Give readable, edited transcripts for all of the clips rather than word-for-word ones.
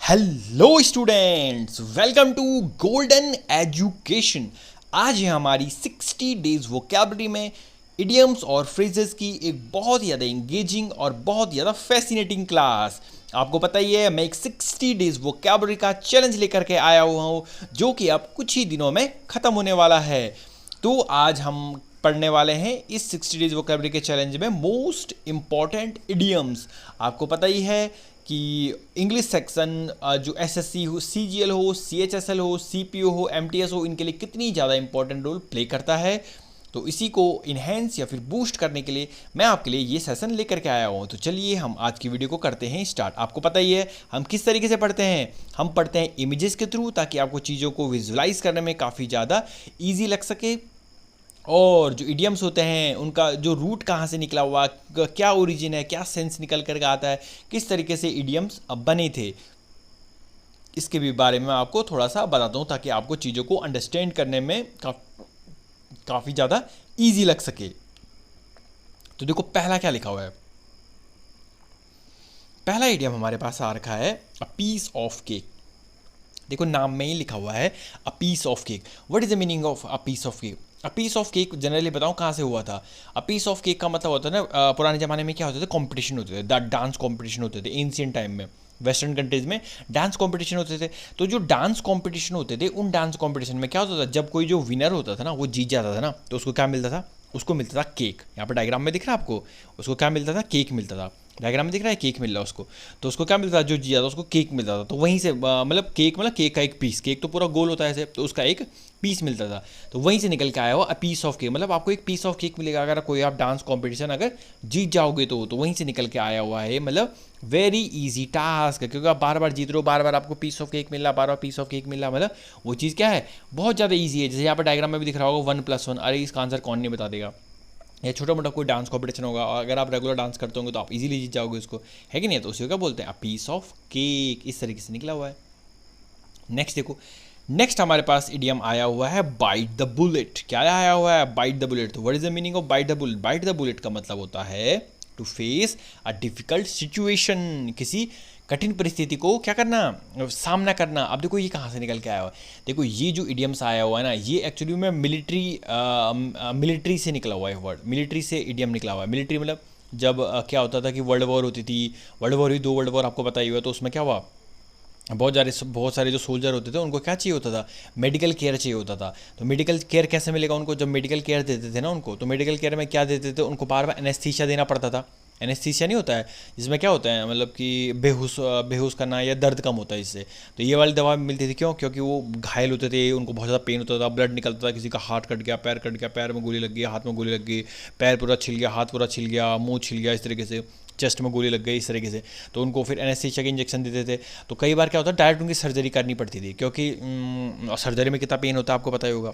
Hello students, welcome to Golden Education. आज है हमारी 60 डेज वोकैबुलरी में इडियम्स और फ्रेजेस की एक बहुत ज़्यादा इंगेजिंग और बहुत ज़्यादा फैसिनेटिंग क्लास। आपको पता ही है, मैं एक 60 डेज वोकैबुलरी का चैलेंज लेकर के आया हुआ हूँ, जो कि अब कुछ ही दिनों में ख़त्म होने वाला है। तो आज हम पढ़ने वाले हैं इस 60 डेज वोकैबुलरी के चैलेंज में मोस्ट इम्पॉर्टेंट इडियम्स। आपको पता ही है कि इंग्लिश सेक्शन जो एसएससी हो, सीजीएल हो, सीएचएसएल हो, सीपीओ हो, एमटीएस हो, इनके लिए कितनी ज़्यादा इंपॉर्टेंट रोल प्ले करता है। तो इसी को इन्हेंस या फिर बूस्ट करने के लिए मैं आपके लिए ये सेशन लेकर के आया हूँ। तो चलिए हम आज की वीडियो को करते हैं स्टार्ट। आपको पता ही है हम किस तरीके से पढ़ते हैं। हम पढ़ते हैं इमेजेस के थ्रू, ताकि आपको चीज़ों को विजुलाइज करने में काफ़ी ज़्यादा ईजी लग सके। और जो इडियम्स होते हैं उनका जो रूट कहाँ से निकला हुआ, क्या ओरिजिन है, क्या सेंस निकल कर आता है, किस तरीके से इडियम्स अब बने थे, इसके भी बारे में आपको थोड़ा सा बताता हूँ, ताकि आपको चीज़ों को अंडरस्टैंड करने में काफ़ी ज़्यादा ईजी लग सके। तो देखो पहला क्या लिखा हुआ है। पहला इडियम हमारे पास आ रखा है अ पीस ऑफ केक। देखो नाम में ही लिखा हुआ है a piece of cake. What is the meaning of a piece of cake? A piece of cake generally बताऊँ कहाँ से हुआ था। अ पीस ऑफ केक का मतलब होता है ना, पुराने ज़माने में क्या होते थे, कॉम्पिटिशन होते थे, डांस कॉम्पिटिशन होते थे। एंशियंट टाइम में वेस्टर्न कंट्रीज़ में डांस कॉम्पिटिशन होते थे। तो जो डांस कॉम्पिटिशन होते थे, उन डांस कॉम्पिटिशन में क्या होता था, जब कोई जो विनर होता था ना, वो जीत जाता था ना, तो उसको क्या मिलता था, उसको मिलता था केक। यहाँ पर डायग्राम में दिख रहा है आपको, उसको क्या मिलता था, केक मिलता था। डायग्राम में दिख रहा है, केक मिल रहा है उसको। तो उसको क्या मिलता था, जो जीता था उसको केक मिलता था। तो वहीं से मतलब केक का एक पीस, केक तो पूरा गोल होता है ऐसे, तो उसका एक पीस मिलता था। तो वहीं से निकल के आया हुआ अ पीस ऑफ केक, मतलब आपको एक पीस ऑफ केक मिलेगा अगर कोई आप डांस कॉम्पिटिशन अगर जीत जाओगे तो वहीं से निकल के आया हुआ है। मतलब वेरी इजी टास्क है, क्योंकि आप बार बार जीत रहे हो, बार बार आपको पीस ऑफ केक मिल रहा, बार बार पीस ऑफ केक मिल रहा, मतलब वो चीज़ क्या है, बहुत ज़्यादा ईजी है। जैसे यहाँ पर डायग्राम में भी दिख रहा होगा 1+1। अरे इसका आंसर कौन नहीं बता देगा। या छोटा मोटा कोई डांस कॉम्पिटिशन होगा, और अगर आप रेगुलर डांस करते होंगे तो आप इजीली जीत जाओगे उसको, है कि नहीं। तो उसी को क्या बोलते हैं, अ पीस ऑफ केक। इस तरीके से निकला हुआ है। नेक्स्ट देखो, नेक्स्ट हमारे पास इडियम आया हुआ है बाइट द बुलेट। क्या आया हुआ है, बाइट द बुलेट। तो what is the meaning of bite the bullet? Bite the bullet का मतलब होता है to face a difficult situation. किसी कठिन परिस्थिति को क्या करना, सामना करना। अब देखो ये कहाँ से निकल के आया हुआ है। देखो ये जो इडियम्स आया हुआ है ना, ये एक्चुअली में मिलिट्री से निकला हुआ है वर्ड। मिलिट्री से इडियम निकला हुआ है। मिलिट्री मतलब जब क्या होता था कि वर्ल्ड वॉर होती थी, वर्ल्ड वॉर हुई, 2 वर्ल्ड वॉर आपको पता ही हुआ। तो उसमें क्या हुआ, बहुत सारे जो सोल्जर होते थे उनको क्या चाहिए होता था, मेडिकल केयर चाहिए होता था। तो मेडिकल केयर कैसे मिलेगा उनको, जब मेडिकल केयर देते थे ना उनको, तो मेडिकल केयर में क्या देते थे उनको, बार बार एनेस्थीसिया देना पड़ता था। एनेस्थीसिया नहीं होता है जिसमें क्या होता है, मतलब कि बेहोश बेहोश करना या दर्द कम होता है इससे। तो ये वाली दवा मिलती थी, क्यों, क्योंकि वो घायल होते थे, उनको बहुत ज़्यादा पेन होता था, ब्लड निकलता था, किसी का हाथ कट गया, पैर कट गया, पैर में गोली लग गई, हाथ में गोली लग गई, पैर पूरा छिल गया, हाथ पूरा छिल गया, मुंह छिल गया, इस तरीके से चेस्ट में गोली लग गई, इस तरीके से। तो उनको फिर एनेस्थीसिया के इंजेक्शन देते थे। तो कई बार क्या होता है, डायरेक्ट उनकी सर्जरी करनी पड़ती थी, क्योंकि सर्जरी में कितना पेन होता है आपको पता ही होगा।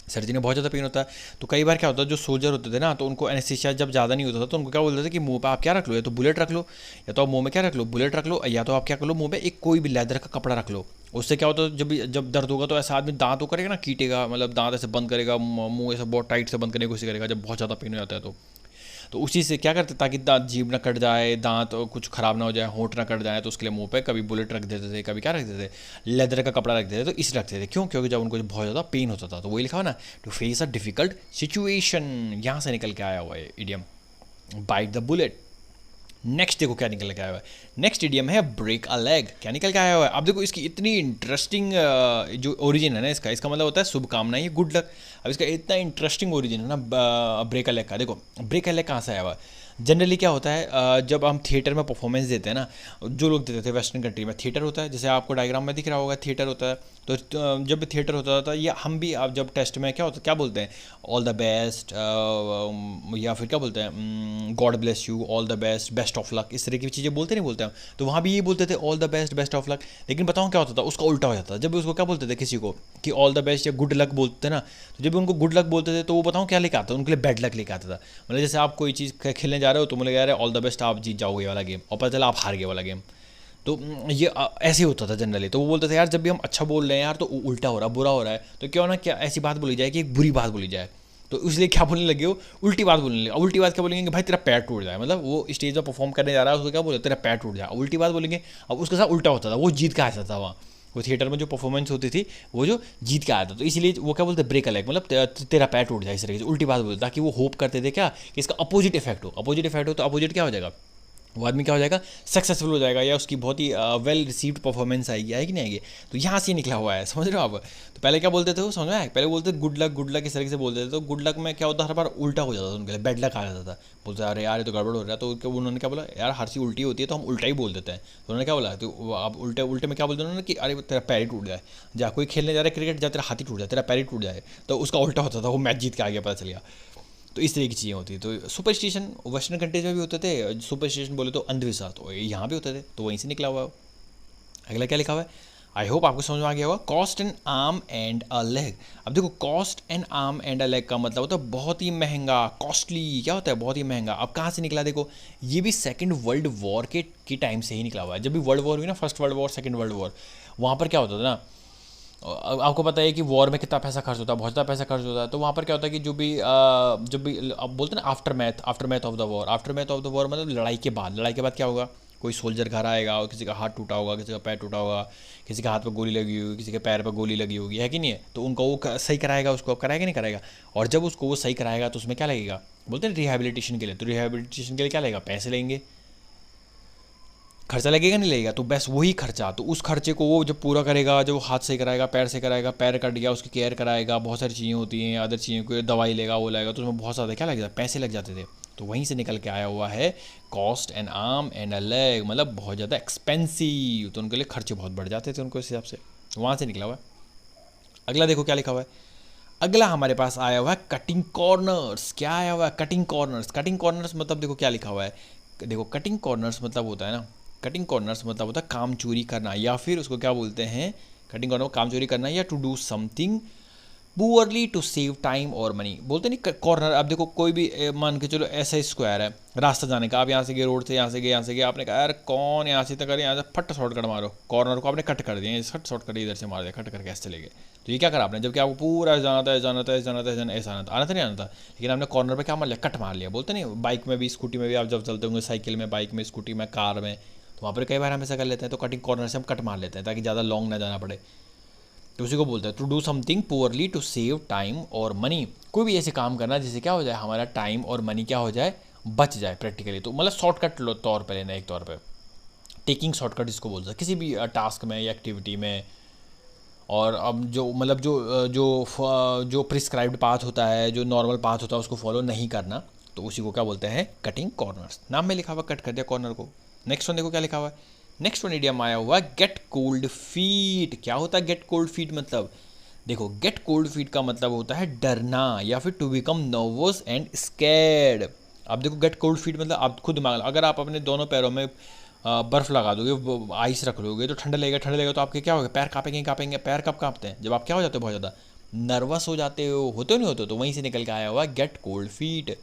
सर्जरी में बहुत ज़्यादा पेन होता है। तो कई बार क्या होता है, जो सोल्जर होते थे ना, तो उनको एनेस्थीसिया जब ज़्यादा नहीं होता था, तो उनको क्या बोलते थे कि मुंह पे आप क्या रख लो, या तो बुलेट रख लो, या तो आप मुंह में क्या रख लो, बुलेट रख लो, या तो आप क्या कर लो, मुंह पे एक कोई भी लेदर का कपड़ा रख लो। उससे क्या होता है, जब जब दर्द होगा तो ऐसा आदमी दांत वो करेगा ना, कीटेगा, मतलब दांत ऐसे बंद करेगा, मुंह ऐसे बहुत टाइट से बंद करने की कोशिश करेगा जब बहुत ज़्यादा पेन हो जाता है। तो उसी से क्या करते, ताकि दांत, जीभ ना कट जाए, दांत कुछ खराब ना हो जाए, होंठ ना कट जाए, तो उसके लिए मुंह पे कभी बुलेट रख देते थे, कभी क्या रख देते थे, लेदर का कपड़ा रख देते थे। तो इस रखते थे, क्यों, क्योंकि जब उनको बहुत ज़्यादा पेन होता था, तो वही लिखा हुआ ना, to face a difficult situation. यहाँ से निकल के आया हुआ है idiom bite the bullet. Next देखो क्या निकल के आया हुआ है। नेक्स्ट इडियम है ब्रेक अ लेग। क्या निकल के आया हुआ है, अब देखो इसकी इतनी इंटरेस्टिंग जो ओरिजिन है ना, इसका मतलब होता है शुभकामनाएं, ये गुड लक। अब इसका इतना इंटरेस्टिंग ओरिजिन है ना ब्रेक अ लेग का। देखो ब्रेक अ लेग कहाँ से आया हुआ है। जनरली क्या होता है, जब हम थिएटर में परफॉर्मेंस देते हैं ना, जो लोग देते थे वेस्टर्न कंट्री में, थिएटर होता है, जैसे आपको डायग्राम में दिख रहा होगा, थिएटर होता है। तो जब भी थिएटर होता था, या हम भी अब जब टेस्ट में क्या होता, क्या बोलते हैं, ऑल द बेस्ट, या फिर क्या बोलते हैं, God bless you, all the best, best of luck, इस तरह की चीज़ें बोलते नहीं बोलते हम। तो वहाँ भी ये बोलते थे all the best, best of luck. लेकिन बताऊँ क्या होता था, उसका उल्टा हो जाता था। जब भी उसको क्या बोलते थे किसी को कि ऑल द बेस्ट या गुड लक बोलते थे ना, तो जब भी उनको गुड लक बोलते थे, तो वो बताऊँ क्या लेकर आता था, उनके लिए बैड लक लेकर आता था। मतलब जैसे आप कोई चीज़ खेलने जा रहे हो, तो मुझे यार ऑल द बेस्ट, आप जीत जाओगे ये वाला गेम, और पता चला आप हार गए वाला गेम। तो ये ऐसे होता था जनरली। तो वो बोलते थे यार जब भी हम अच्छा बोल रहे हैं यार, तो उल्टा हो रहा है, बुरा हो रहा है, तो क्यों ना क्या ऐसी बात बोली जाए कि एक बुरी बात बोली जाए। तो इसलिए क्या बोलने लगे हो, उल्टी बात बोलने लगे। अब उल्टी बात क्या बोलेंगे कि भाई तेरा पैर टूट जाए, मतलब वो स्टेज पर परफॉर्म करने जा रहा है, उसको क्या बोले, तेरा पैर टूट जाए, उल्टी बात बोलेंगे। अब उसके साथ उल्टा होता था, वो जीत का आया था वहाँ, वो थिएटर में जो परफॉर्मेंस होती थी वो जो जीत के आया था, तो इसलिए वो क्या बोलते ब्रेक अलग, मतलब तेरा पैर टूट जाए, इस तरीके से उल्टी बात बोलते, ताकि वो होप करते थे क्या कि इसका अपोजिट इफेक्ट हो। अपोजिट इफेक्ट हो तो अपोजिट क्या हो जाएगा, वो आदमी क्या हो जाएगा, सक्सेसफुल हो जाएगा, या उसकी बहुत ही वेल रिसीव्ड परफॉर्मेंस आएगी, आएगी नहीं आएगी। तो यहाँ से निकला हुआ है, समझ रहे हो आप। तो पहले क्या बोलते थे वो, समझ में आया, पहले बोलते गुड लक इस तरीके से बोलते थे, तो गुड लक में क्या होता, हर बार उल्टा हो जाता था उनके लिए, बैड लक आ जाता था। बोलते अरे यार ये तो गड़बड़ हो रहा है, तो उन्होंने क्या बोला, यार हर चीज़ उल्टी होती है तो हम उल्टा ही बोल देते हैं। तो उन्होंने क्या बोला, तो आप उल्टे उल्टे में क्या बोलते हैं उन्होंने कि अरे तेरा पैर ही टूट जाए, जा कोई खेलने जा रहा है क्रिकेट, जा तेरा हाथ ही टूट जाए, तेरा पैर ही टूट जाए, तो उसका उल्टा होता था, वो मैच जीत के आ गया, पता चल गया। तो इस तरह की चीज़ें होती है। तो सुपरस्टिशन वेस्टर्न कंट्रीज में भी होते थे, सुपरस्टिशन बोले तो अंधविश्वास, तो यहाँ भी होते थे, तो वहीं से निकला हुआ है। अगला क्या लिखा हुआ है, आई होप आपको समझ में आ गया होगा, cost N arm and a leg. अब देखो cost N arm and a leg का मतलब होता है बहुत ही महंगा, कॉस्टली, क्या होता है बहुत ही महंगा। अब कहाँ से निकला, देखो ये भी सेकेंड वर्ल्ड वॉर के टाइम से ही निकला हुआ है। जब भी वर्ल्ड वॉर हुई ना, first world war, second world war, वहाँ पर क्या होता था ना, आपको पता है कि वॉर में कितना पैसा खर्च होता है, बहुत ज़्यादा पैसा खर्च होता है। तो वहाँ पर क्या होता है कि जो भी अब बोलते हैं ना after math of the war, after math of the war मतलब लड़ाई के बाद क्या होगा, कोई सोल्जर घर आएगा और किसी का हाथ टूटा होगा, किसी का पैर टूटा होगा, किसी के हाथ पर गोली लगी होगी, किसी के पैर पर गोली लगी होगी, है कि नहीं है, तो उनका वो सही कराएगा, उसको अब कराएगा नहीं कराएगा। और जब उसको वो सही कराएगा तो उसमें क्या लगेगा, बोलते हैं रिहेबिलिटेशन के लिए, तो रिहेबिलिटेशन के लिए क्या लगेगा, पैसे लेंगे, खर्चा लगेगा नहीं लगेगा, तो बस वही खर्चा, तो उस खर्चे को वो जब पूरा करेगा, जब हाथ से कराएगा, पैर से कराएगा, पैर कट गया उसकी केयर कराएगा, बहुत सारी चीज़ें होती हैं, अदर चीज़ों को दवाई लेगा, वो लेगा, तो उसमें बहुत ज़्यादा क्या लग जाता है, पैसे लग जाते थे। तो वहीं से निकल के आया हुआ है cost N arm and a leg, मतलब बहुत ज़्यादा एक्सपेंसिव, तो उनके लिए खर्चे बहुत बढ़ जाते थे उनको, इस हिसाब से वहाँ से निकला हुआ है। अगला देखो क्या लिखा हुआ है, अगला हमारे पास आया हुआ है कटिंग कॉर्नर्स। क्या आया हुआ है, कटिंग कॉर्नर्स। कटिंग कॉर्नर्स मतलब देखो क्या लिखा हुआ है, देखो कटिंग कॉर्नर्स मतलब होता है ना, कटिंग कॉर्नर्स मतलब होता है काम चोरी करना, या फिर उसको क्या बोलते हैं, कटिंग कॉर्नर काम चोरी करना, या to do something poorly to save time और मनी। बोलते नहीं कॉर्नर, अब देखो कोई भी मान के चलो ऐसा स्क्वायर है रास्ता जाने का, आप यहाँ से गए रोड से, यहाँ से गए, आपने कहा यार कौन यहाँ से तक करे, यहाँ से फट शॉर्टकट मारो, कॉर्नर को आपने कट कर दिया, फट शॉर्टकट इधर से मार दिया, कट करके ऐसे चले गए। तो ये क्या करा आपने, जबकि आपको पूरा जाना था ऐसा आना था आना था नहीं आना था, लेकिन आपने कॉर्नर पर क्या मार लिया, कट मार लिया। बोलते नहीं बाइक में भी स्कूटी में भी आप जब चलते होंगे, साइकिल में, बाइक में, स्कूटी में, कार में, तो वहाँ पर कई बार हम ऐसा कर लेते हैं, तो कटिंग कॉर्नर से हम कट मार लेते हैं ताकि ज़्यादा लॉन्ग ना जाना पड़े। तो उसी को बोलते हैं to do something poorly to save time और मनी। कोई भी ऐसे काम करना जिससे क्या हो जाए, हमारा टाइम और मनी क्या हो जाए, बच जाए प्रैक्टिकली। तो मतलब शॉर्टकट तौर पर लेना, एक तौर पर टेकिंग शॉर्टकट इसको बोलते हैं किसी भी टास्क में या एक्टिविटी में। और अब जो मतलब जो प्रिस्क्राइब्ड पाथ होता है, जो नॉर्मल पाथ होता है, उसको फॉलो नहीं करना, तो उसी को क्या बोलते हैं, कटिंग कॉर्नर्स। नाम में लिखा हुआ कट कर दिया कॉर्नर को। नेक्स्ट वन देखो क्या लिखा हुआ है, नेक्स्ट वन इडियम आया हुआ गेट कोल्ड फीट। क्या होता है गेट कोल्ड फीट, मतलब देखो गेट कोल्ड फीट का मतलब होता है डरना, या फिर to become nervous and scared. अब देखो गेट कोल्ड फीट मतलब आप खुद दिमाग, अगर आप अपने दोनों पैरों में बर्फ़ लगा दोगे, आइस रख लोगे, तो ठंडा लगेगा, तो आपके क्या होगा, पैर कांपेंगे। पैर कब कांपते हैं, जब आप क्या हो जाते हो, बहुत ज़्यादा नर्वस हो जाते हो, होते नहीं होते, तो वहीं से निकल के आया हुआ gate cold feet.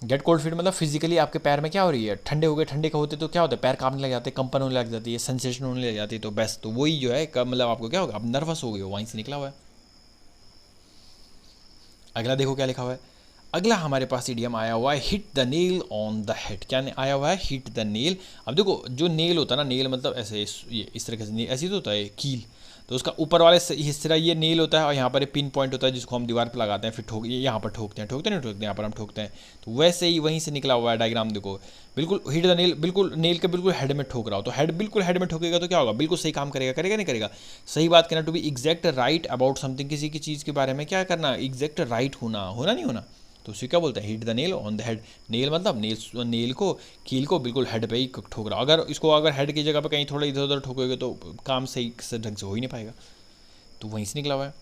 Gate cold feet मतलब फिजिकली आपके पैर में क्या हो रही है, ठंडे हो गए, ठंडे का होते तो क्या होता है, पैर कांपने लग जाते हैं, कंपन होने लग जाती है, सेंसेशन होने लग जाती है, तो बस तो वही जो है मतलब आपको क्या होगा, आप नर्वस हो गए हो, वहीं से निकला हुआ है। अगला देखो क्या लिखा हुआ है, अगला हमारे पास इडियम आया हुआ है hit the nail on the head. क्या आया हुआ है, हिट द नेल। अब देखो जो नेल होता है ना, नेल मतलब ऐसे ये इस तरह से ऐसे तो होता है कील, तो उसका ऊपर वाले हिस्से ये नेल होता है, और यहाँ पर पिन पॉइंट होता है जिसको हम दीवार पर लगाते हैं, फिर यहाँ पर ठोकते हैं, यहाँ पर हम ठोकते हैं। तो वैसे ही वहीं से निकला हुआ है डायग्राम, देखो बिल्कुल हिट द नेल, बिल्कुल नेल के बिल्कुल हेड में ठोक रहा हो, तो हेड बिल्कुल हेड में ठोकेगा तो क्या होगा, बिल्कुल सही काम करेगा नहीं करेगा, सही बात करना। To be exact right about something, किसी की चीज़ के बारे में क्या करना, एग्जैक्ट राइट होना नहीं होना, तो उसे क्या बोलते हैं, hit the nail on the head. Nail मतलब नेल को, कील को बिल्कुल हेड पे ही ठोक रहा। अगर हेड की जगह पे कहीं थोड़ा इधर उधर ठोकोगे तो काम सही से ढंग से हो ही नहीं पाएगा, तो वहीं से निकला हुआ है।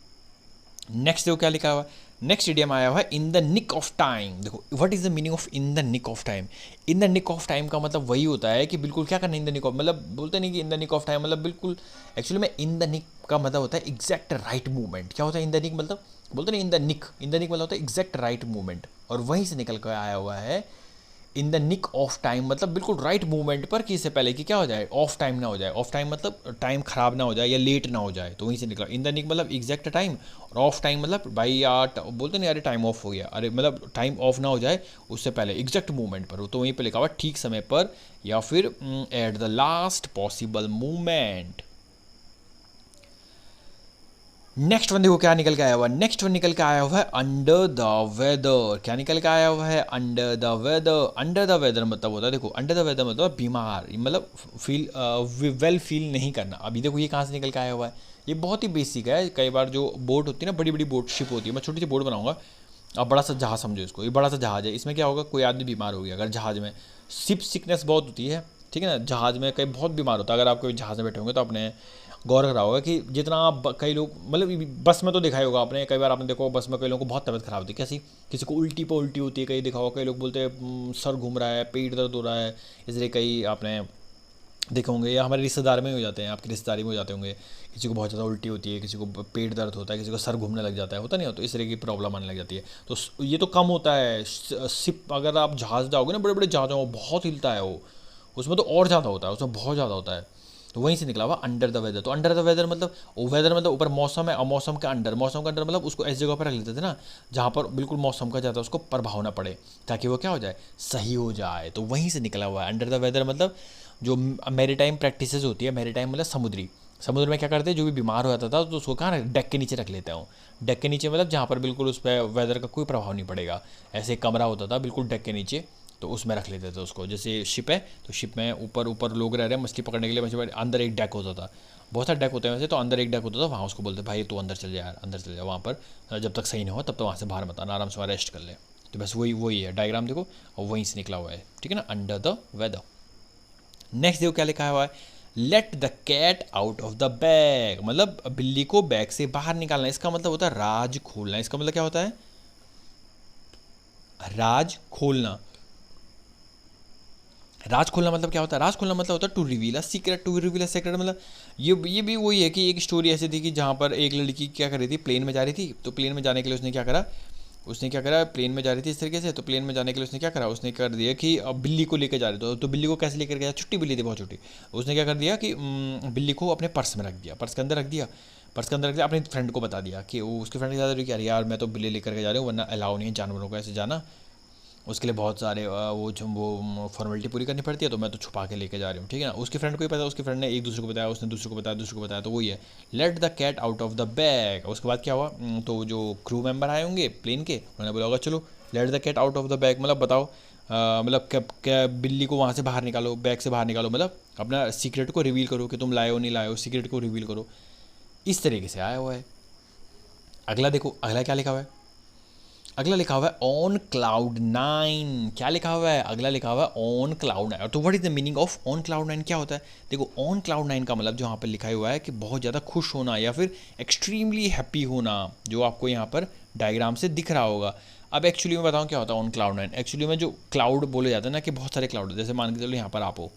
नेक्स्ट देखो क्या लिखा हुआ है, नेक्स्ट इडियम आया हुआ है in the nick of time. देखो what is the meaning of in the nick of time. In the nick of time का मतलब वही होता है कि बिल्कुल क्या करना, इन द निक ऑफ, मतलब बोलते नहीं कि in the nick of time मतलब बिल्कुल, एक्चुअली में इन द निक का मतलब होता है एग्जैक्ट राइट मूवमेंट। क्या होता है इन द निक मतलब, बोलते नहीं इन द निक मतलब होता है एग्जैक्ट राइट मूवमेंट, और वहीं से निकल कर आया हुआ है in the nick of time मतलब बिल्कुल राइट मूवमेंट पर, कि इससे पहले कि क्या हो जाए, ऑफ टाइम ना हो जाए। ऑफ टाइम मतलब टाइम खराब ना हो जाए या लेट ना हो जाए, तो वहीं से निकला। इन द निक मतलब एग्जैक्ट टाइम, और ऑफ टाइम मतलब भाई यार बोलते नहीं, अरे टाइम ऑफ हो गया, अरे मतलब टाइम ऑफ ना हो जाए उससे पहले एग्जैक्ट मूवमेंट पर हो, तो वहीं पर लिखा हुआ ठीक समय पर या फिर at the last possible movement. Next one देखो क्या निकल के आया हुआ है। नेक्स्ट वन निकल के आया हुआ है अंडर द वेदर। क्या निकल के आया हुआ है? Under the weather. Under the weather मतलब होता है, देखो अंडर द वेदर मतलब बीमार, मतलब फील वेल फील नहीं करना। अभी देखो ये कहाँ से निकल के आया हुआ है, ये बहुत ही बेसिक है। कई बार जो बोट होती है ना, बड़ी बड़ी बोट शिप होती है, मैं छोटी सी बोट बनाऊंगा, अब बड़ा सा जहाज समझो इसको, ये बड़ा सा जहाज है। इसमें क्या होगा, कोई आदमी बीमार हो गया अगर जहाज में, शिप सिकनेस बहुत होती है, ठीक है ना, जहाज में कई बहुत बीमार होता है। अगर आप कोई जहाज में बैठे होंगे तो आपने गौर करा होगा कि जितना आप कई लोग, मतलब बस में तो देखा ही होगा आपने, कई बार आपने देखो बस में कई लोगों को बहुत तबीयत खराब होती है। कैसी? किसी को उल्टी पे उल्टी होती है, कहीं देखा होगा, कई लोग बोलते हैं सर घूम रहा है, पेट दर्द हो रहा है, इसलिए कई आपने देखे होंगे, या हमारे रिश्तेदार में हो जाते हैं, आपकी रिश्तेदारी में हो जाते होंगे, किसी को बहुत ज़्यादा उल्टी होती है, किसी को पेट दर्द होता है, किसी को सर घूमने लग जाता है, होता नहीं हो, तो इस तरह की प्रॉब्लम आने लग जाती है। तो ये तो कम होता है। सिप अगर आप जहाज़ जाओगे ना, बड़े बड़े जहाज़ों में बहुत हिलता है वो, उसमें तो और ज़्यादा होता है, उसमें बहुत ज़्यादा होता है। तो वहीं से निकला हुआ अंडर द वेदर। तो अंडर द वेदर मतलब, वेदर मतलब ऊपर मौसम है, और मौसम के अंडर, मौसम के अंडर मतलब उसको ऐसी जगह पर रख लेते थे ना जहाँ पर बिल्कुल मौसम का ज़्यादा उसको प्रभाव ना पड़े, ताकि वो क्या हो जाए, सही हो जाए। तो वहीं से निकला हुआ है अंडर द वेदर। मतलब जो मेरी टाइम प्रैक्टिसेस होती है, मेरी टाइम मतलब समुद्री, समुद्र में क्या करते हैं, जो भी बीमार हो जाता था तो उसको कहाँ डेक के नीचे रख लेता हूँ। डेक के नीचे मतलब जहाँ पर बिल्कुल उस पर वेदर का कोई प्रभाव नहीं पड़ेगा, ऐसे एक कमरा होता था बिल्कुल डेक के नीचे, तो उसमें रख लेते थे उसको। जैसे शिप है तो शिप में ऊपर ऊपर लोग रह रहे हैं मछली पकड़ने के लिए, मछली अंदर एक डेक होता था, बहुत सारे डेक होते हैं वैसे, तो अंदर एक डेक होता था, वहाँ उसको बोलते भाई तू अंदर चल जा यार, अंदर चल जा, वहाँ पर जब तक सही नहीं हो तब तक वहाँ से बाहर मत आना, आराम से वहाँ रेस्ट कर ले। तो बस वही वही है डायग्राम, देखो, और वहीं से निकला हुआ है, ठीक है ना, अंडर द वेदर। नेक्स्ट देखो क्या लिखा हुआ है, let the cat out of the bag, मतलब बिल्ली को बैग से बाहर निकालना। इसका मतलब होता है राज खोलना। इसका मतलब क्या होता है, राज खोलना। राज खोलना मतलब क्या होता है, राज खोलना मतलब होता है to reveal a secret. To reveal a secret मतलब ये भी वही है कि एक स्टोरी ऐसी थी कि जहाँ पर एक लड़की क्या कर रही थी, प्लेन में जा रही थी, तो प्लेन में जाने के लिए उसने क्या करा, प्लेन में जा रही थी इस तरीके से, तो प्लेन में जाने के लिए उसने क्या करा, उसने कर दिया कि अब बिल्ली को लेकर जा रही थी, तो बिल्ली को कैसे लेकर गया, छुट्टी बिल्ली थी बहुत छोटी, उसने क्या कर दिया कि बिल्ली को अपने पर्स में रख दिया, पर्स के अंदर रख दिया, पर्स के अंदर रख दिया, अपने फ्रेंड को बता दिया कि वो उसके फ्रेंड के साथ कि यार मैं तो बिल्ली लेकर के जा रही हूँ, वरना अलाउ नहीं है जानवरों को ऐसे जाना, उसके लिए बहुत सारे वो फॉर्मेलिटी पूरी करनी पड़ती है, तो मैं तो छुपा के लेके जा रही हूँ, ठीक है ना। उसके फ्रेंड को ही पता, उसके फ्रेंड ने एक दूसरे को बताया, उसने दूसरे को बताया, दूसरे को बताया, तो वही है let the cat out of the bag. उसके बाद क्या हुआ, तो जो क्रू मेंबर आए होंगे प्लेन के, उन्होंने बोला होगा चलो let the cat out of the bag, मतलब बताओ, मतलब क्या बिल्ली को वहाँ से बाहर निकालो, बैग से बाहर निकालो, मतलब अपना सीक्रेट को रिवील करो कि तुम लाए हो नहीं लाए हो, सीक्रेट को रिवील करो। इस तरीके से आया हुआ है। अगला देखो, अगला क्या लिखा हुआ है, अगला लिखा हुआ है ऑन क्लाउड नाइन। क्या लिखा हुआ है, अगला लिखा हुआ है ऑन क्लाउड नाइन। तो what is the meaning of on cloud nine, क्या होता है, देखो ऑन क्लाउड नाइन का मतलब जो यहाँ पर लिखा हुआ है कि बहुत ज़्यादा खुश होना या फिर एक्सट्रीमली हैप्पी होना, जो आपको यहाँ पर डायग्राम से दिख रहा होगा। अब एक्चुअली में बताऊँ क्या होता है ऑन क्लाउड नाइन। एक्चुअली में जो क्लाउड बोले जाते हैं ना, कि बहुत सारे क्लाउड, जैसे मान के चलो यहाँ पर आप हो,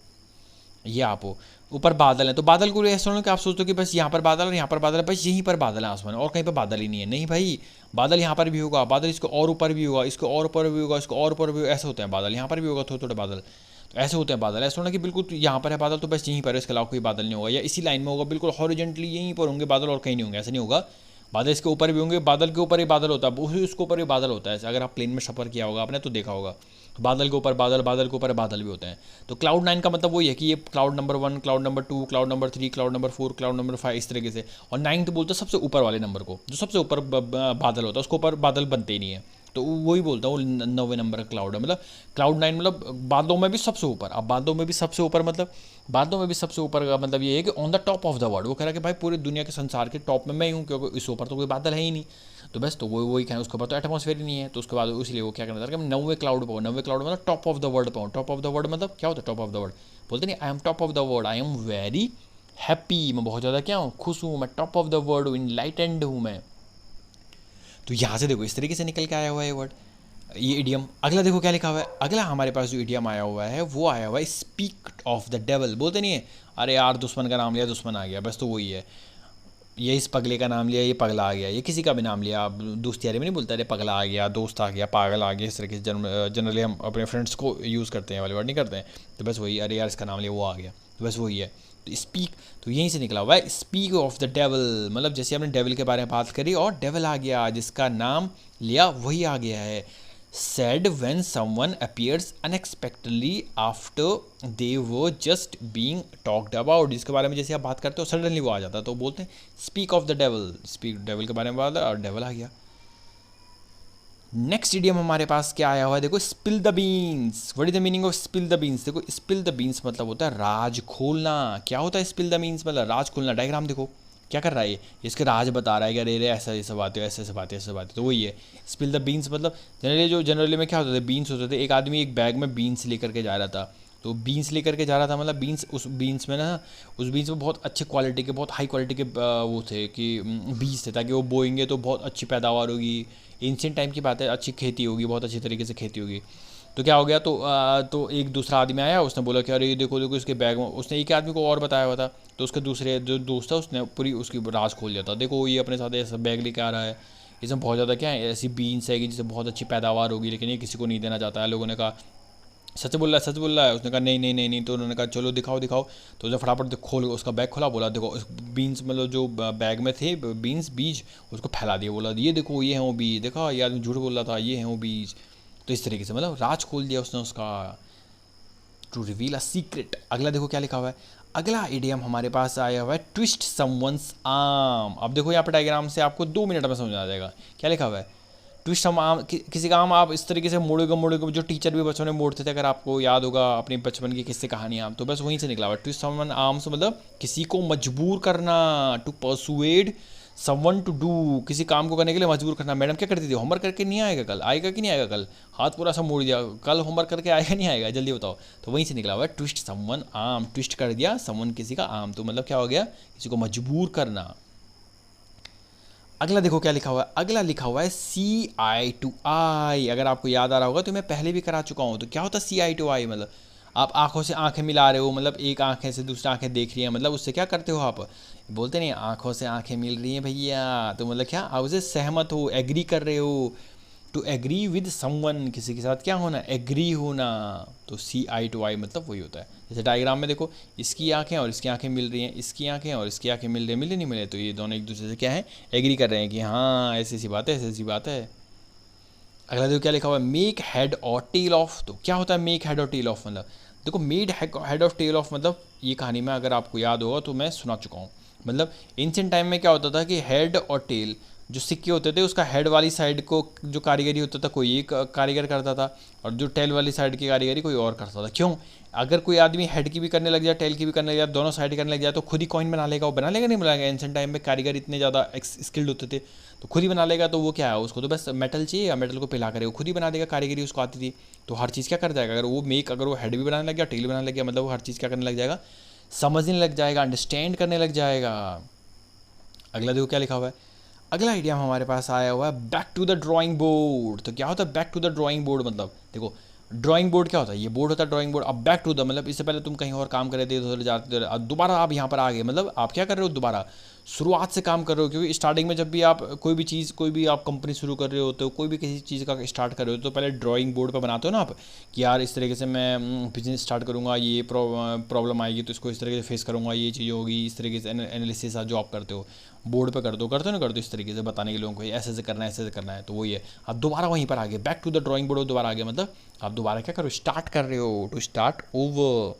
ये आप हो, ऊपर बादल है, तो बादल को ऐसा हो कि आप सोचते हो कि बस यहाँ पर बादल और यहाँ पर बादल है, बस यहीं पर बादल है आसमान, और कहीं पर बादल ही नहीं है। नहीं भाई, बादल यहाँ पर भी होगा, बादल इसको और ऊपर भी होगा, इसको और ऊपर भी होगा, इसको और ऊपर भी होगा, ऐसे होते हैं बादल, यहाँ पर भी होगा थोड़े थोड़े बादल, तो ऐसे होते हैं बादल। ऐसा होना कि बिल्कुल यहाँ पर है बादल तो बस यहीं पर है, इसके अलावा कोई बादल नहीं होगा, या इसी लाइन में होगा बिल्कुल हॉरिजॉन्टली यहीं पर होंगे बादल और कहीं नहीं होंगे, ऐसा नहीं होगा। बादल इसके ऊपर भी होंगे, बादल के ऊपर ही बादल होता है, उसके ऊपर ही बादल होता है। अगर आप प्लेन में सफ़र किया होगा आपने तो देखा होगा, बादल के ऊपर बादल, बादल के ऊपर बादल भी होते हैं। तो क्लाउड नाइन का मतलब वही है कि ये cloud number 1, cloud number 2, cloud number 3, cloud number 4, cloud number 5, इस तरीके से। और नाइन्थ बोलते हैं सबसे ऊपर वाले नंबर को, जो सबसे ऊपर बादल होता है, उसके ऊपर बादल बनते ही नहीं है, तो वही बोलता हूँ 9वें नंबर का क्लाउड है। मतलब क्लाउड नाइन मतलब बादलों में भी सबसे ऊपर। अब बादलों में भी सबसे ऊपर मतलब, बादलों में भी सबसे ऊपर का मतलब ये है कि on the top of the world. वो कह रहा है कि भाई पूरी दुनिया के संसार के टॉप में मैं ही हूँ, क्योंकि इस ऊपर तो कोई बादल है ही नहीं। तो बस तो वही कहना, उसके बाद तो एटमॉस्फेयर ही नहीं है, तो उसके बाद इसलिए वो क्या करना था कि मैं 9वें क्लाउड पाऊँ। 9वें क्लाउड मतलब टॉप ऑफ द वर्ल्ड पाऊँ। टॉप ऑफ द वर्ल्ड मतलब क्या होता है, टॉप ऑफ द वर्ल्ड बोलते नहीं, I am top of the world, I am very happy, मैं बहुत ज़्यादा क्या हूँ, खुश हूँ, मैं टॉप ऑफ द वर्ल्ड हूँ, इनलाइटेंड हूँ मैं। तो यहाँ से देखो इस तरीके से निकल के आया हुआ है वर्ड, ये इडियम। अगला देखो क्या लिखा हुआ है, अगला हमारे पास जो इडियम आया हुआ है वो आया हुआ है स्पीक ऑफ द डेवल। बोलते नहीं है अरे यार दुश्मन का नाम लिया दुश्मन आ गया, बस तो वही है। ये इस पगले का नाम लिया, ये पगला आ गया, ये किसी का भी नाम लिया, आप दोस्त यारी में नहीं बोलता, अरे पगला आ गया, दोस्त आ गया, पागल आ गया, इस तरह के जनरली हम अपने फ्रेंड्स को यूज़ करते हैं, वाले वर्ड नहीं करते हैं। तो बस वही, अरे यार इसका नाम लिया वो आ गया, तो बस वही है। तो स्पीक तो यहीं से निकला हुआ है, स्पीक ऑफ द डेवल, मतलब जैसे हमने डेवल के बारे में बात करी और डेवल आ गया, जिसका नाम लिया वही आ गया है। said when someone appears unexpectedly after they were just being talked about, जिसके बारे में जैसे आप बात करते हो सडनली वो आ जाता है, तो बोलते हैं speak of the devil, speak devil के बारे में बात है और डेवल आ गया। नेक्स्ट इडियम हमारे पास क्या आया हुआ है, देखो spill the beans. What is the meaning of spill the beans? देखो स्पिल द बीन्स मतलब होता है राज खोलना। क्या होता है स्पिल द बीन्स मतलब? राज खोलना। डायग्राम देखो क्या कर रहा है, ये इसके राज बता रहा है कि अरे रे ऐसा ऐसा बात है, ऐसे ऐसे बात है, ऐसे बात है, तो वही है स्पिल द बीन्स मतलब। जनरली में क्या होता था, बीन्स होते थे, एक आदमी एक बैग में बीन्स लेकर के जा रहा था, तो बीन्स लेकर के जा रहा था मतलब बीन्स, उस बीन्स में ना, उस बीन्स में बहुत अच्छे क्वालिटी के, बहुत हाई क्वालिटी के वो थे कि बीज थे, ताकि वो बोएंगे तो बहुत अच्छी पैदावार होगी। एंशियंट टाइम की बात है, अच्छी खेती होगी, बहुत अच्छी तरीके से खेती होगी। तो क्या हो गया, तो एक दूसरा आदमी आया, उसने बोला कि अरे ये देखो देखो इसके बैग में, उसने एक आदमी को और बताया हुआ था, तो उसके दूसरे जो दोस्त था उसने पूरी उसकी राज खोल दिया था। देखो ये अपने साथ ऐसा बैग लेके आ रहा है, इसमें बहुत ज़्यादा क्या है, ऐसी बीन्स है कि जिससे बहुत अच्छी पैदावार होगी, लेकिन ये किसी को नहीं देना चाहता है। लोगों ने कहा सच बोल रहा है, सच बोल रहा है। उसने कहा नहीं नहीं नहीं नहीं, तो उन्होंने कहा चलो दिखाओ दिखाओ। तो उसने फटाफट खोल उसका बैग खोला, बोला देखो बीन्स, मतलब जो बैग में थे बीन्स बीज, उसको फैला दिया, बोला ये देखो ये हैं वो बीज, देखा ये आदमी झूठ बोल रहा था, ये हैं वो बीज। तो इस तरीके से मतलब राज खोल दिया उसने उसका, टू रिवील अ सीक्रेट। अगला देखो क्या लिखा हुआ है, अगला इडियम हमारे पास आया हुआ है ट्विस्ट समवंस आर्म। अब देखो यहाँ पर डायग्राम से आपको 2 मिनट में समझ आ जाएगा क्या लिखा हुआ है। ट्विस्ट हम आम किसी का आम आप इस तरीके से मोड़ेगा, जो टीचर भी बच्चों ने मोड़ते थे, अगर आपको याद होगा अपने बचपन की किस्से कहानियाँ, तो बस वहीं से निकला हुआ। ट्विस्ट समवन आर्म्स मतलब किसी को मजबूर करना, to persuade someone to do, किसी काम को करने के लिए मजबूर करना। मैडम क्या करती थी, होमवर्क करके नहीं आएगा कल, आएगा कि नहीं आएगा कल, हाथ पूरा सा मोड़ दिया, कल होमवर्क करके आएगा नहीं आएगा, जल्दी बताओ। तो वहीं से निकला हुआ है ट्विस्ट समवन आर्म, ट्विस्ट कर दिया समवन किसी का आर्म, तो मतलब क्या हो गया, किसी को मजबूर करना। अगला देखो क्या लिखा हुआ है, अगला लिखा हुआ है CI to I। अगर आपको याद आ रहा होगा तो मैं पहले भी करा चुका हूँ। तो क्या होता है CI to I मतलब, आप आंखों से आंखें मिला रहे हो, मतलब एक आंखें से दूसरी आंखें देख रही हैं, मतलब उससे क्या करते हो आप, बोलते नहीं आंखों से आंखें मिल रही हैं भैया, तो मतलब क्या आप उससे सहमत हो, एग्री कर रहे हो। टू एग्री विद समवन, किसी के साथ क्या होना, एग्री होना। तो CI to I मतलब वही होता है। जैसे डायग्राम में देखो, इसकी आंखें और इसकी आंखें मिल रही हैं, इसकी आंखें और इसकी आंखें मिल रही हैं, मिले नहीं मिले, तो ये दोनों एक दूसरे से क्या है, एग्री कर रहे हैं कि हाँ ऐसी सी बात है, ऐसी सी बात है। अगला देखो क्या लिखा हुआ है, make head or tail of. तो क्या होता है make head or tail of मतलब, देखो made head of tail of मतलब, ये कहानी में अगर आपको याद होगा तो मैं सुना चुका हूँ। मतलब एंशिएंट टाइम में क्या होता था कि हेड और टेल, जो सिक्के होते थे उसका हेड वाली साइड को जो कारीगरी होता था कोई एक कारीगर करता था, और जो टेल वाली साइड की कारीगरी कोई और करता था। क्यों, अगर कोई आदमी हेड की भी करने लग जाए, टेल की भी करने लग जाए, दोनों साइड करने लग जाए, तो खुद ही कॉइन बना लेगा, वो बना लेगा नहीं बनाएगा। एंशिएंट टाइम में कारीगर इतने ज़्यादा स्किल्ड होते थे, तो खुद ही बना लेगा। तो वो क्या है, उसको तो बस मेटल चाहिए, या मेटल को पिला करेगा, खुद ही बना देगा, कारीगरी उसको आती थी। तो हर चीज़ क्या कर जाएगा, अगर वो हेड भी बनाने लग गया, टेल बनाने लग गया, मतलब वो हर चीज़ क्या करने लग जाएगा, समझने लग जाएगा, अंडरस्टैंड करने लग जाएगा। अगला देखो क्या लिखा हुआ है, अगला आइडिया हमारे पास आया हुआ है back to the drawing board. तो क्या होता है back to the drawing board मतलब, देखो ड्राइंग बोर्ड क्या होता है, ये बोर्ड होता है ड्राइंग बोर्ड। अब बैक टू द मतलब इससे पहले तुम कहीं और काम कर रहे थे, उधर जाते थे, अब दोबारा आप यहाँ पर आ गए, मतलब आप क्या कर रहे हो, दोबारा शुरुआत से काम कर रहे हो। क्योंकि स्टार्टिंग में जब भी आप कोई भी चीज़, कोई भी आप कंपनी शुरू कर रहे होते हो, कोई भी किसी चीज़ का स्टार्ट कर रहे हो, तो पहले ड्राइंग बोर्ड पर बनाते हो ना आप, कि यार इस तरीके से मैं बिजनेस स्टार्ट करूँगा, ये प्रॉब्लम आएगी तो इसको इस तरीके से फेस करूँगा, ये चीज़ होगी, इस तरीके से एनालिसिस जो आप करते हो बोर्ड पे करते हो ना, करते हो इस तरीके से बताने के लोगों को ऐसे से करना है, ऐसे से करना है। तो वही है, आप दोबारा वहीं पर आ गए, back to the drawing board, दोबारा आ गए, मतलब आप दोबारा क्या करो, स्टार्ट कर रहे हो, to start over.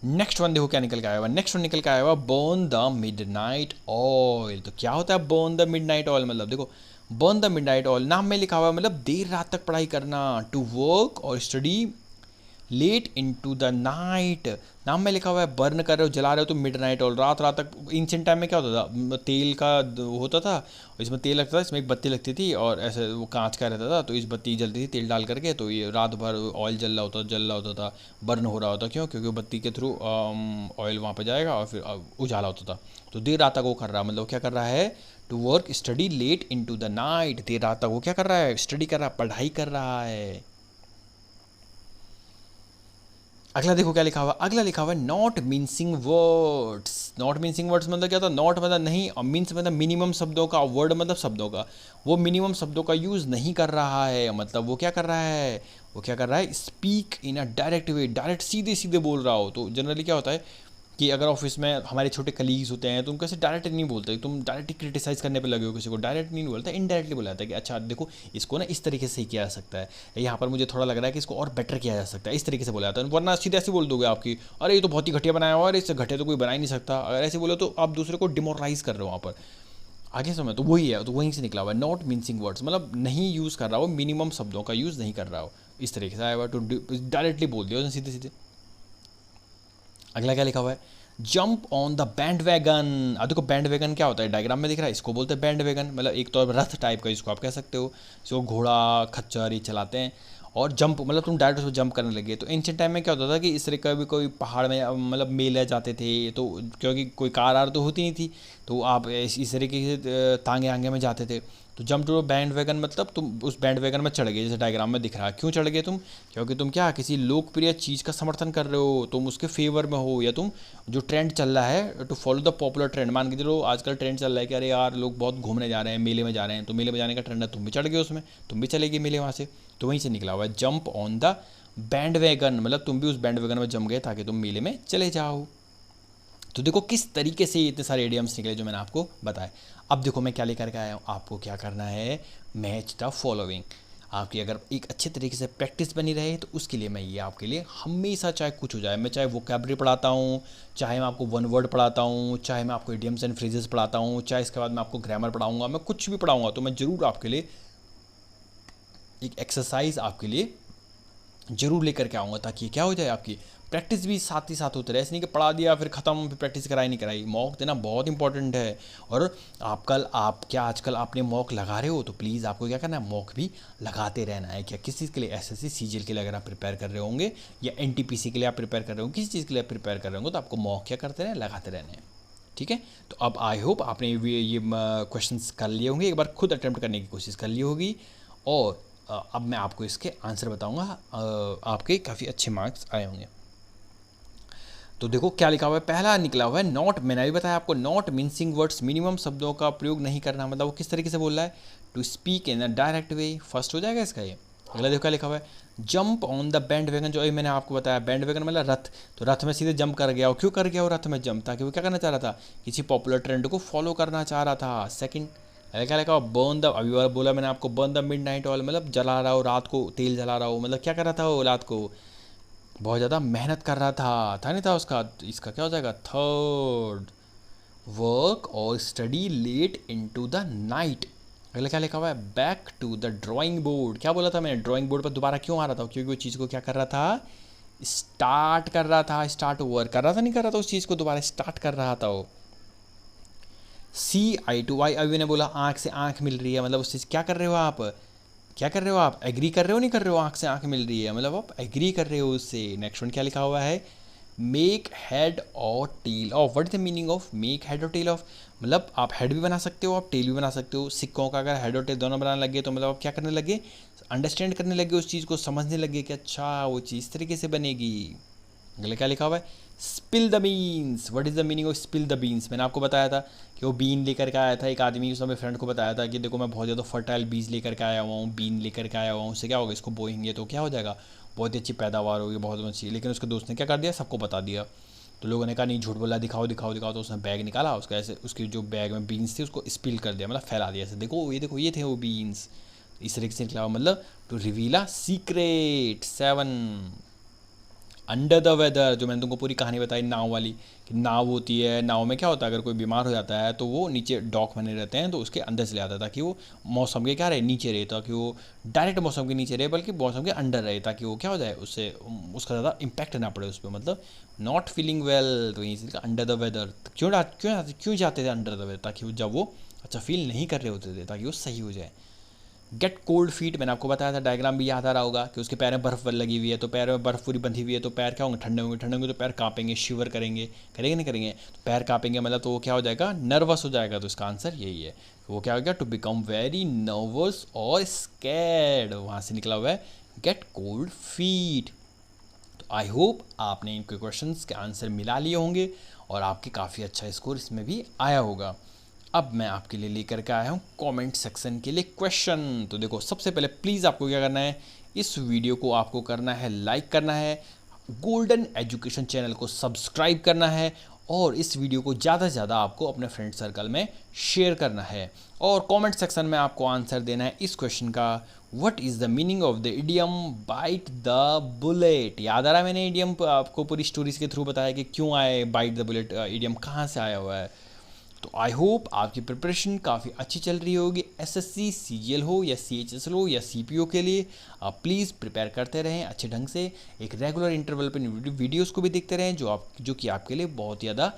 Next one देखो क्या निकल के आया हुआ, नेक्स्ट वन निकल के आया हुआ बर्न द मिडनाइट ऑयल। तो क्या होता है बर्न द मिडनाइट ऑयल मतलब, देखो बर्न द मिडनाइट ऑयल नाम में लिखा हुआ है, मतलब देर रात तक पढ़ाई करना, to work or study late into the night. नाम में लिखा हुआ है बर्न कर रहे हो, जला रहे हो, तो मिड नाइट ऑल, रात रात तक। एंशिएंट टाइम में क्या होता था, तेल का होता था, और इसमें तेल लगता था, इसमें एक बत्ती लगती थी, और ऐसे वो कांच का रहता था, तो इस बत्ती जलती थी तेल डाल करके, तो ये रात भर ऑयल जल रहा होता था, बर्न हो रहा होता। क्यों, क्योंकि बत्ती के थ्रू ऑयल वहाँ पर जाएगा और फिर उजाला होता था। तो देर रात तक वो कर रहा, मतलब क्या कर रहा है, to work study late into the night, देर रात तक वो क्या कर रहा है, स्टडी कर रहा है, पढ़ाई कर रहा है। अगला देखो क्या लिखा हुआ है, अगला लिखा हुआ है नॉट मीन्सिंग वर्ड्स। नॉट मीन्सिंग वर्ड्स मतलब क्या था, नॉट मतलब नहीं, और मीन्स मतलब मिनिमम शब्दों का, वर्ड मतलब शब्दों का। वो मिनिमम शब्दों का यूज़ नहीं कर रहा है, मतलब वो क्या कर रहा है, वो क्या कर रहा है, speak in a direct way, direct सीधे सीधे बोल रहा हो। तो जनरली क्या होता है कि अगर ऑफिस में हमारे छोटे कलीग्स होते हैं तो उनको ऐसे डायरेक्ट नहीं बोलते, तुम डायरेक्टली क्रिटिसाइज करने पे लगे हो किसी को, डायरेक्ट नहीं बोलता, इनडायरेक्टली बुलाता है कि अच्छा देखो इसको ना इस तरीके से ही किया जा सकता है, यहाँ पर मुझे थोड़ा लग रहा है कि इसको और बेटर किया जा सकता है, इस तरीके से बोला जाता है। वरना सीधे ऐसे बोल दोगे आपकी, अरे ये तो बहुत ही घटिया बनाया हुआ है, इससे घटिया तो कोई बना ही नहीं सकता, अगर ऐसे बोलो तो आप दूसरे को डिमोरलाइज कर रहे हो वहाँ पर। आगे समय तो वही है, तो वहीं से निकला हुआ है नॉट मीन्सिंग वर्ड्स, मतलब नहीं यूज़ कर रहा हो, मिनिमम शब्दों का यूज़ नहीं कर रहा हो, इस तरीके से आया हुआ, तो डायरेक्टली बोल दिया सीधे सीधे। अगला क्या लिखा हुआ है, jump on the band wagon. अब देखो बैंड वैगन क्या होता है, डायग्राम में दिख रहा है, इसको बोलते हैं बैंड वैगन, मतलब एक तो रथ टाइप का इसको आप कह सकते हो, इसको घोड़ा खच्चर ये चलाते हैं। और जंप मतलब तुम डायरेक्ट उसमें जंप करने लगे। तो एंशियंट टाइम में क्या होता था कि इस तरह का भी कोई पहाड़ में मतलब मेले जाते थे, तो क्योंकि कोई कार आर तो होती नहीं थी, तो आप इस तरीके से तांगे आंगे में जाते थे। तो जंप टू बैंड वैगन मतलब तुम उस बैंड वैगन में चढ़ गए, जैसे डायग्राम में दिख रहा है। क्यों चढ़ गए तुम, क्योंकि तुम क्या किसी लोकप्रिय चीज़ का समर्थन कर रहे हो, तुम उसके फेवर में हो, या तुम जो ट्रेंड चल रहा है to follow the popular trend. मान के चलो आजकल ट्रेंड चल रहा है कि अरे यार लोग बहुत घूमने जा रहे हैं, मेले में जा रहे हैं, तो मेले में जाने का ट्रेंड है, तुम भी चढ़ गए उसमें, तुम भी चले गए मेले वहाँ से। तो वहीं से निकला हुआ है jump on the band wagon, मतलब तुम भी उस बैंड वैगन में जम गए ताकि तुम मेले में चले जाओ। तो देखो किस तरीके से इतने सारे एडियम्स निकले जो मैंने आपको बताया। अब देखो मैं क्या लेकर के आया हूँ, आपको क्या करना है, मैच द फॉलोइंग। आपकी अगर एक अच्छे तरीके से प्रैक्टिस बनी रहे तो उसके लिए मैं ये आपके लिए हमेशा, चाहे कुछ हो जाए, मैं चाहे वोकैबलरी पढ़ाता हूँ, चाहे मैं आपको वन वर्ड पढ़ाता हूँ, चाहे मैं आपको इडियम्स एंड फ्रेजेस पढ़ाता हूँ, चाहे इसके बाद मैं आपको ग्रामर पढ़ाऊँगा, मैं कुछ भी पढ़ाऊँगा तो मैं ज़रूर आपके लिए एक एक्सरसाइज आपके लिए जरूर लेकर के आऊँगा, ताकि क्या हो जाए, आपकी प्रैक्टिस भी साथ ही साथ होती रहे। ऐसे नहीं कि पढ़ा दिया फिर ख़त्म, फिर प्रैक्टिस कराई नहीं कराई। मॉक देना बहुत इंपॉर्टेंट है। और आप क्या आजकल आपने मॉक लगा रहे हो, तो प्लीज़ आपको क्या करना है, मॉक भी लगाते रहना है। क्या किस चीज़ के लिए, एसएससी सीजीएल के लिए अगर आप प्रिपेयर कर रहे होंगे, या एनटीपीसी के लिए आप प्रिपेयर कर रहे होंगे, किसी चीज़ के लिए प्रिपेयर कर रहे होंगे, तो आपको मॉक क्या करते रहना, लगाते रहने हैं। ठीक है, तो अब आई होप आपने ये क्वेश्चंस कर लिए होंगे, एक बार खुद अटेम्प्ट करने की कोशिश कर ली होगी। और अब मैं आपको इसके आंसर बताऊंगा, आपके काफ़ी अच्छे मार्क्स आए होंगे। तो देखो क्या लिखा हुआ है, पहला निकला हुआ है नॉट, मैंने अभी बताया आपको, नॉट मीन्सिंग वर्ड्स, मिनिमम शब्दों का प्रयोग नहीं करना, मतलब वो किस तरीके से बोल रहा है, to speak in a direct way, first हो जाएगा इसका ये। अगला देखो क्या लिखा हुआ है, jump on the band wagon, जो अभी मैंने आपको बताया बैंड वैगन मतलब रथ, तो रथ में सीधे जंप कर गया। और क्यों कर गया वो रथ में जंप, ताकि वो क्या करना चाह रहा था, किसी पॉपुलर ट्रेंड को फॉलो करना चाह रहा था। सेकंड क्या लिखा हुआ, बर्न द, अभी वाला बोला मैंने आपको, burn the mid night oil, मतलब जला रहा हो रात को, तेल जला रहा हो, मतलब क्या कर रहा था वो रात को, बहुत ज़्यादा मेहनत कर रहा था नहीं था उसका। इसका क्या हो जाएगा, third, work or study late into the night. अगला क्या लिखा हुआ है, back to the drawing board, क्या बोला था मैंने, ड्राइंग बोर्ड पर दोबारा क्यों आ रहा था, क्योंकि वो चीज़ को क्या कर रहा था, स्टार्ट कर रहा था, स्टार्ट ओवर कर रहा था, नहीं कर रहा था, उस चीज़ को दोबारा स्टार्ट कर रहा था वो। सी आई टू आई, अभी ने बोला आँख से आँख मिल रही है, मतलब उस चीज़ क्या कर रहे हो आप, क्या कर रहे हो आप, एग्री कर रहे हो, नहीं कर रहे हो, आँख से आँख मिल रही है, मतलब आप एग्री कर रहे हो उससे। नेक्स्ट वन क्या लिखा हुआ है, make head or tail of, what is the meaning of make head or tail of, मतलब आप हेड भी बना सकते हो, आप टेल भी बना सकते हो। सिक्कों का अगर हेड और टेल दोनों बनाने लगे तो मतलब आप क्या करने लगे, अंडरस्टैंड करने लगे उस चीज़ को, समझने लगे कि अच्छा वो चीज़ इस तरीके से बनेगी। अगले क्या लिखा हुआ है, spill the beans, what is the meaning of spill the beans, मैंने आपको बताया था कि वो बीन लेकर के आया था एक आदमी, उसने अपने फ्रेंड को बताया था कि देखो मैं बहुत ज़्यादा फर्टाइल बीज लेकर के आया हुआ हूँ, बीन लेकर के आया हुआ हूँ, उससे क्या होगा, इसको बोएंगे तो क्या हो जाएगा, बहुत ही अच्छी पैदावार होगी, बहुत अच्छी। लेकिन उसके दोस्त ने क्या कर दिया, सबको बता दिया। तो लोगों ने कहा नहीं झूठ बोला, दिखाओ दिखाओ दिखाओ, तो उसने बैग निकाला, उसका ऐसे उसकी जो बैग में बीन्स थी उसको स्पिल कर दिया, मतलब फैला दिया ऐसे, देखो ये थे वो बीन्स, इस तरीके से निकला, मतलब to reveal a secret. 7, under the weather, जो मैंने तुमको पूरी कहानी बताई नाव वाली, कि नाव होती है, नाव में क्या होता है, अगर कोई बीमार हो जाता है तो वो नीचे डॉक बने रहते हैं, तो उसके अंदर चले आता है ताकि वो मौसम के क्या रहे, नीचे रहे, ताकि वो डायरेक्ट मौसम के नीचे रहे, बल्कि मौसम के अंडर रहे, ताकि वो क्या हो जाए, उससे उसका ज़्यादा इम्पैक्ट ना पड़े उस पर, मतलब नॉट फीलिंग वेल, तो इसी अंडर द वेदर। क्यों जाते थे अंडर द वेदर, ताकि वो जब वो अच्छा फील नहीं कर रहे होते थे, ताकि वो सही हो जाए। गेट कोल्ड फीट, मैंने आपको बताया था, डायग्राम भी याद आ रहा होगा कि उसके पैर में बर्फ़ लगी हुई है, तो पैर में बर्फ़ पूरी बंधी हुई है, तो पैर क्या होंगे, ठंडे होंगे तो पैर कांपेंगे, शिवर करेंगे, करेंगे नहीं करेंगे, तो पैर कांपेंगे, मतलब तो वो क्या हो जाएगा, नर्वस हो जाएगा। तो इसका आंसर यही है, वो क्या हो गया, टू बिकम वेरी नर्वस और स्कैर्ड, वहाँ से निकला हुआ है गेट कोल्ड फीट। तो आई होप आपने इनके क्वेश्चंस के आंसर मिला लिए होंगे और आपके काफ़ी अच्छा स्कोर इसमें भी आया होगा। अब मैं आपके लिए लेकर के आया हूँ कमेंट सेक्शन के लिए क्वेश्चन। तो देखो, सबसे पहले प्लीज़ आपको क्या करना है, इस वीडियो को आपको करना है लाइक करना है, गोल्डन एजुकेशन चैनल को सब्सक्राइब करना है और इस वीडियो को ज़्यादा से ज़्यादा आपको अपने फ्रेंड सर्कल में शेयर करना है। और कमेंट सेक्शन में आपको आंसर देना है इस क्वेश्चन का, what is the meaning of the idiom bite the bullet. याद आ रहा है, मैंने इडियम आपको पूरी स्टोरीज के थ्रू बताया कि क्यों आए बाइट द बुलेट, इडियम कहाँ से आया हुआ है। तो आई होप आपकी प्रिपरेशन काफ़ी अच्छी चल रही होगी। एसएससी सीजीएल हो या सीएचएसएल हो या सीपीओ के लिए आप प्लीज़ प्रिपेयर करते रहें अच्छे ढंग से। एक रेगुलर इंटरवल पर वीडियोस को भी देखते रहें जो कि आपके लिए बहुत ज़्यादा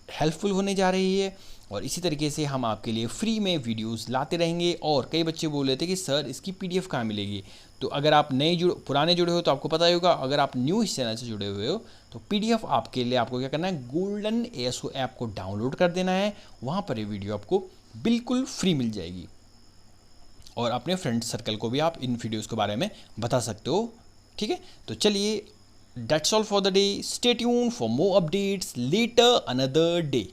हेल्पफुल होने जा रही है। और इसी तरीके से हम आपके लिए फ्री में वीडियोस लाते रहेंगे। और कई बच्चे बोल रहे थे कि सर इसकी पीडीएफ कहाँ मिलेगी। तो अगर आप पुराने जुड़े हो तो आपको पता ही होगा, अगर आप न्यू इस चैनल से जुड़े हुए हो तो पीडीएफ आपके लिए आपको क्या करना है, गोल्डन एएसओ ऐप को डाउनलोड कर देना है। वहाँ पर ये वीडियो आपको बिल्कुल फ्री मिल जाएगी और अपने फ्रेंड सर्कल को भी आप इन वीडियोज़ के बारे में बता सकते हो। ठीक है, तो चलिए, that's all for the day. Stay tuned for more updates later another day.